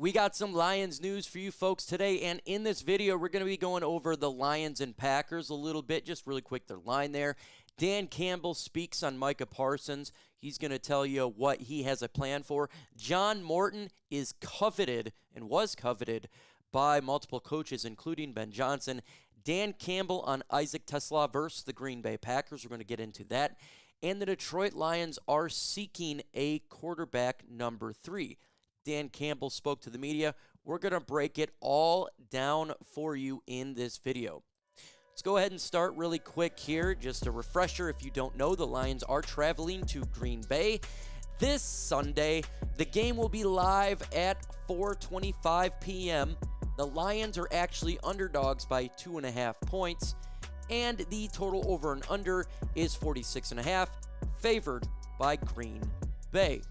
We got some Lions news for you folks today, and in this video, we're going to be going over the Lions and Packers a little bit, just really quick, their line there. Dan Campbell speaks on Micah Parsons. He's going to tell you what he has a plan for. John Morton is coveted and was coveted by multiple coaches, including Ben Johnson. Dan Campbell on Isaac TeSlaa versus the Green Bay Packers. We're going to get into that. And the Detroit Lions are seeking a quarterback number 3. Dan Campbell spoke to the media. We're going to break it all down for you in this video. Let's go ahead and start really quick here. Just a refresher, if you don't know, the Lions are traveling to Green Bay this Sunday. The game will be live at 4:25 p.m. The Lions are actually underdogs by 2.5 points, and the total over and under is 46.5, favored by Green Bay.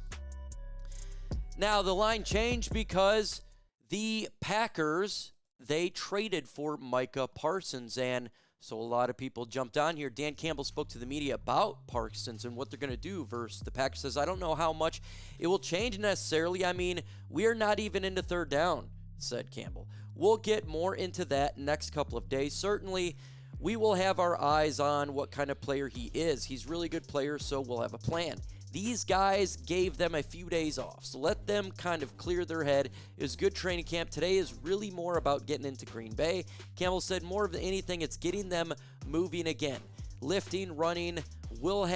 Now, the line changed because the Packers, they traded for Micah Parsons, and so a lot of people jumped on here. Dan Campbell spoke to the media about Parsons and what they're going to do versus the Packers. Says, I don't know how much it will change necessarily. I mean, we are not even into third down, said Campbell. We'll get more into that next couple of days. Certainly, we will have our eyes on what kind of player he is. He's a really good player, so we'll have a plan. These guys gave them a few days off, so let them kind of clear their head. It was good training camp. Today is really more about getting into Green Bay. Campbell said more than anything, it's getting them moving again. Lifting, running, we'll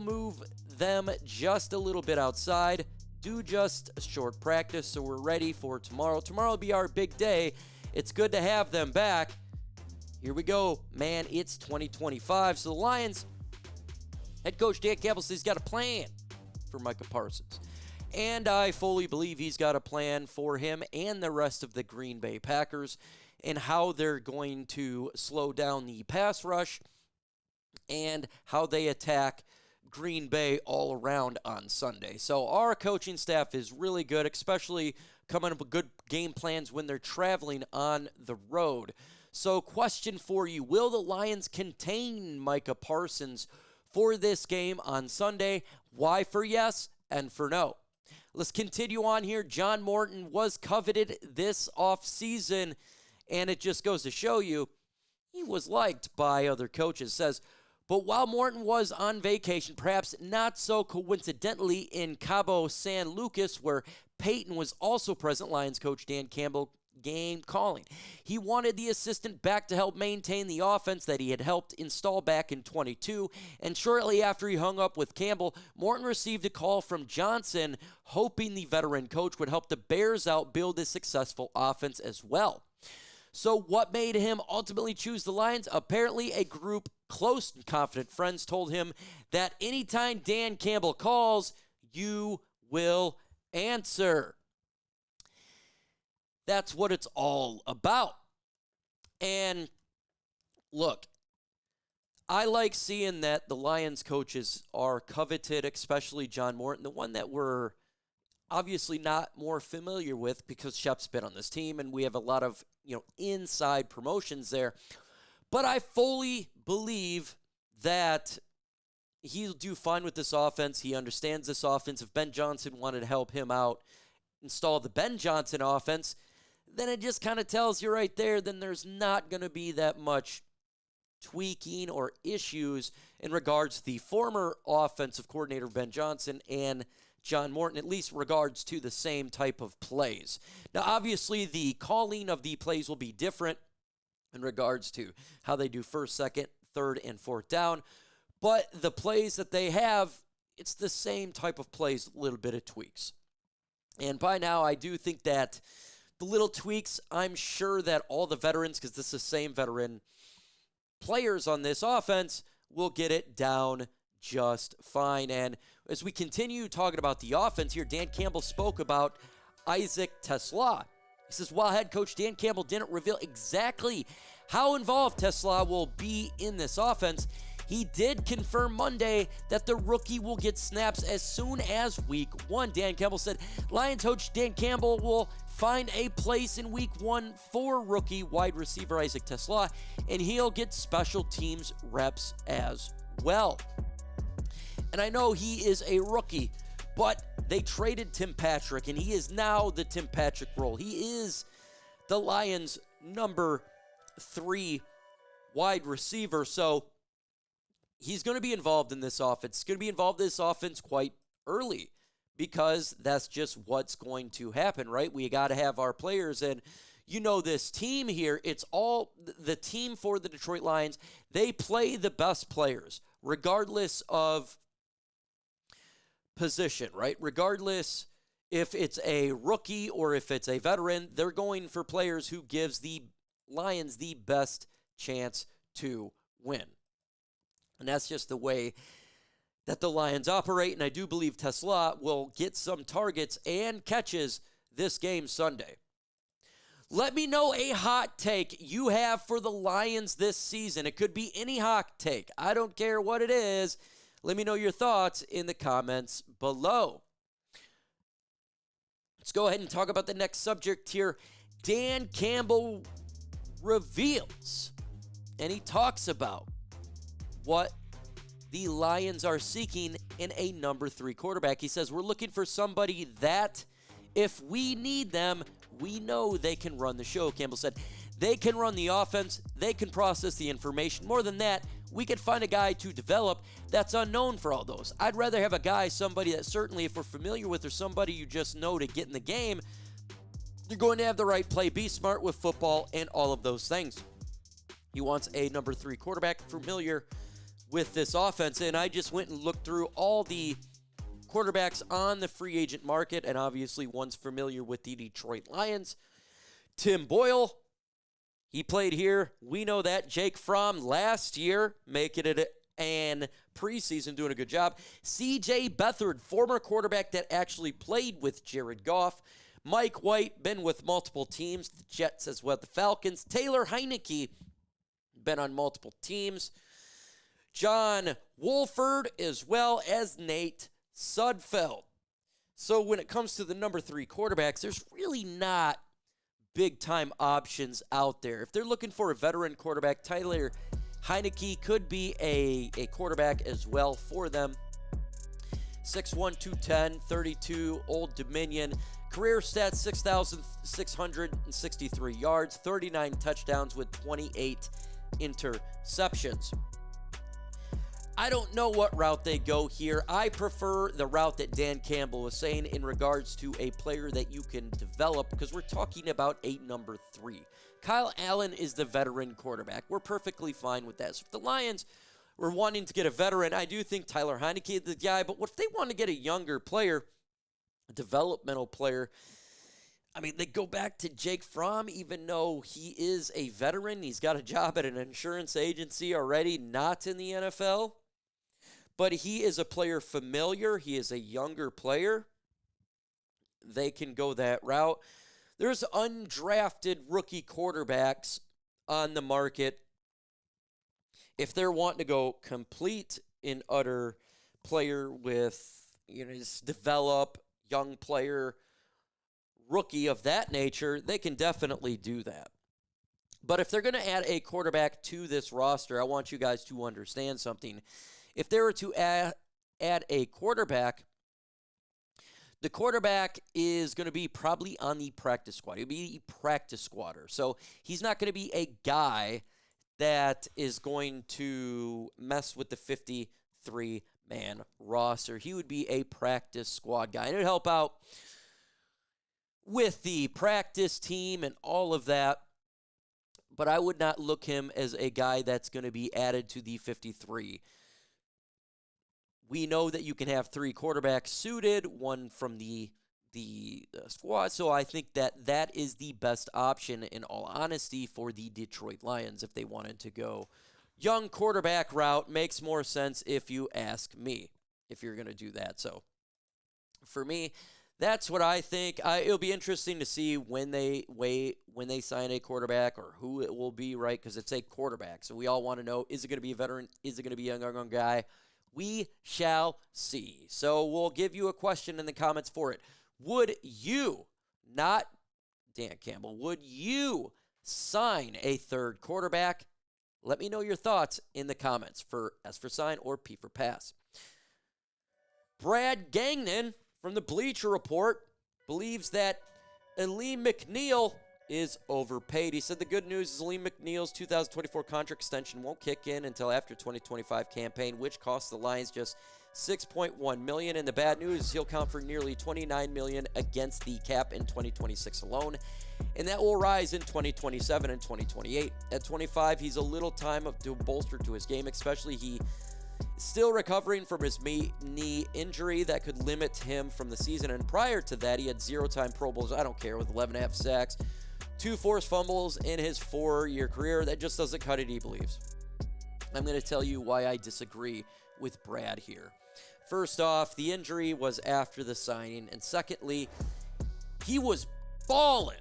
move them just a little bit outside. Do just a short practice, so we're ready for tomorrow. Tomorrow will be our big day. It's good to have them back. Here we go. Man, it's 2025, so the Lions head coach Dan Campbell says he's got a plan for Micah Parsons. And I fully believe he's got a plan for him and the rest of the Green Bay Packers and how they're going to slow down the pass rush and how they attack Green Bay all around on Sunday. So our coaching staff is really good, especially coming up with good game plans when they're traveling on the road. So question for you, will the Lions contain Micah Parsons for this game on Sunday? Why for yes and for no? Let's continue on here. John Morton was coveted this offseason, and it just goes to show you he was liked by other coaches. Says, but while Morton was on vacation, perhaps not so coincidentally in Cabo San Lucas, where Peyton was also present, Lions coach Dan Campbell game calling. He wanted the assistant back to help maintain the offense that he had helped install back in 22, and shortly after he hung up with Campbell, Morton received a call from Johnson, hoping the veteran coach would help the Bears out build a successful offense as well. So what made him ultimately choose the Lions? Apparently a group close and confident friends told him that anytime Dan Campbell calls, you will answer. That's what it's all about. And look, I like seeing that the Lions coaches are coveted, especially John Morton, the one that we're obviously not more familiar with because Shep's been on this team and we have a lot of, inside promotions there. But I fully believe that he'll do fine with this offense. He understands this offense. If Ben Johnson wanted to help him out, install the Ben Johnson offense, then it just kind of tells you right there, then there's not going to be that much tweaking or issues in regards to the former offensive coordinator Ben Johnson and John Morton, at least regards to the same type of plays. Now, obviously, the calling of the plays will be different in regards to how they do first, second, third, and fourth down, but the plays that they have, it's the same type of plays, a little bit of tweaks. And by now, I do think that the little tweaks, I'm sure that all the veterans, because this is the same veteran players on this offense, will get it down just fine. And as we continue talking about the offense here, Dan Campbell spoke about Isaac TeSlaa. He says, while head coach Dan Campbell didn't reveal exactly how involved TeSlaa will be in this offense, he did confirm Monday that the rookie will get snaps as soon as week 1. Dan Campbell said, Lions coach Dan Campbell will find a place in week 1 for rookie wide receiver Isaac TeSlaa, and he'll get special teams reps as well. And I know he is a rookie, but They traded Tim Patrick, and he is now the Tim Patrick role. He is the Lions' number 3 wide receiver, so he's going to be involved in this offense. He's going to be involved in this offense quite early because that's just what's going to happen, right? We got to have our players, and you know this team here, it's all the team for the Detroit Lions. They play the best players, regardless of position, right? Regardless if it's a rookie or if it's a veteran, they're going for players who gives the Lions the best chance to win. And that's just the way that the Lions operate, and I do believe TeSlaa will get some targets and catches this game Sunday. Let me know a hot take you have for the Lions this season. It could be any hot take. I don't care what it is. Let me know your thoughts in the comments below. Let's go ahead and talk about the next subject here. Dan Campbell reveals, and he talks about what the Lions are seeking in a number 3 quarterback. He says, we're looking for somebody that, if we need them, we know they can run the show. Campbell said, they can run the offense, they can process the information. More than that, we could find a guy to develop that's unknown for all those. I'd rather have a guy, somebody that certainly if we're familiar with or somebody you just know to get in the game, you're going to have the right play, be smart with football, and all of those things. He wants a number 3 quarterback familiar with this offense, and I just went and looked through all the quarterbacks on the free agent market, and obviously one's familiar with the Detroit Lions. Tim Boyle, he played here. We know that. Jake Fromm last year, making it an preseason, doing a good job. C.J. Beathard, former quarterback that actually played with Jared Goff. Mike White, been with multiple teams, the Jets as well, the Falcons. Taylor Heineke, been on multiple teams. John Wolford, as well as Nate Sudfeld. So when it comes to the number 3 quarterbacks, there's really not big-time options out there. If they're looking for a veteran quarterback, Taylor Heineke could be a quarterback as well for them. 6'1", 210, 32, Old Dominion. Career stats, 6,663 yards, 39 touchdowns with 28 interceptions. I don't know what route they go here. I prefer the route that Dan Campbell was saying in regards to a player that you can develop, because we're talking about a number 3. Kyle Allen is the veteran quarterback. We're perfectly fine with that. So if the Lions were wanting to get a veteran, I do think Taylor Heineke is the guy. But what if they want to get a younger player, a developmental player? I mean, they go back to Jake Fromm, even though he is a veteran. He's got a job at an insurance agency already, not in the NFL. But he is a player familiar. He is a younger player. They can go that route. There's undrafted rookie quarterbacks on the market. If they're wanting to go complete and utter player with, just develop young player, rookie of that nature, they can definitely do that. But if they're going to add a quarterback to this roster, I want you guys to understand something. If they were to add a quarterback, the quarterback is going to be probably on the practice squad. He'll be a practice squatter. So he's not going to be a guy that is going to mess with the 53-man roster. He would be a practice squad guy. And it would help out with the practice team and all of that. But I would not look him as a guy that's going to be added to the 53. We know that you can have 3 quarterbacks suited, one from the squad. So I think that is the best option, in all honesty, for the Detroit Lions. If they wanted to go young quarterback route, makes more sense if you ask me, if you're going to do that. So for me, that's what I think. It'll be interesting to see when they sign a quarterback or who it will be, right? Because it's a quarterback. So we all want to know, is it going to be a veteran? Is it going to be a young guy? We shall see. So we'll give you a question in the comments for it. Would you, not Dan Campbell, would you sign a 3rd quarterback? Let me know your thoughts in the comments for S for sign or P for pass. Brad Gagnon from the Bleacher Report believes that Alim McNeill is overpaid. He said the good news is Alim McNeill's 2024 contract extension won't kick in until after 2025 campaign, which costs the Lions just $6.1 million. And the bad news is he'll count for nearly $29 million against the cap in 2026 alone, and that will rise in 2027 and 2028. At 25, he's a little time to bolster to his game, especially he is still recovering from his knee injury that could limit him from the season. And prior to that, he had 0-time Pro Bowls, I don't care, with 11.5 sacks, 2 forced fumbles in his 4-year career. That just doesn't cut it, he believes. I'm going to tell you why I disagree with Brad here. First off, the injury was after the signing, and secondly, he was balling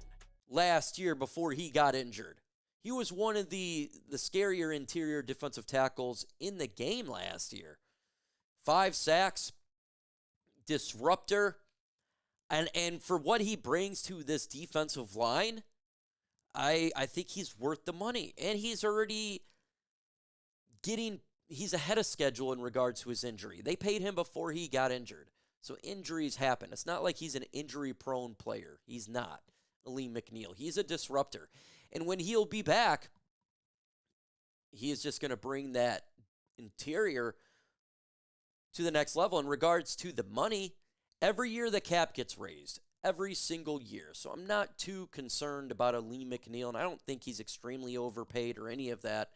last year before he got injured. He was one of the scarier interior defensive tackles in the game last year. 5 sacks, disruptor, and for what he brings to this defensive line, I think he's worth the money. And he's already he's ahead of schedule in regards to his injury. They paid him before he got injured. So injuries happen. It's not like he's an injury-prone player. He's not. Alim McNeill. He's a disruptor. And when he'll be back, he is just going to bring that interior to the next level. In regards to the money, every year the cap gets raised. Every single year. So I'm not too concerned about Alim McNeill, and I don't think he's extremely overpaid or any of that.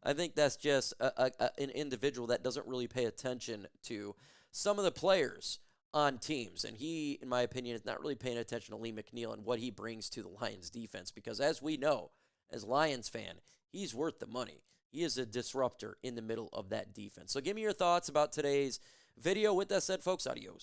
I think that's just an individual that doesn't really pay attention to some of the players on teams. And he, in my opinion, is not really paying attention to Alim McNeill and what he brings to the Lions defense. Because as we know, as Lions fan, he's worth the money. He is a disruptor in the middle of that defense. So give me your thoughts about today's video. With that said, folks, adios.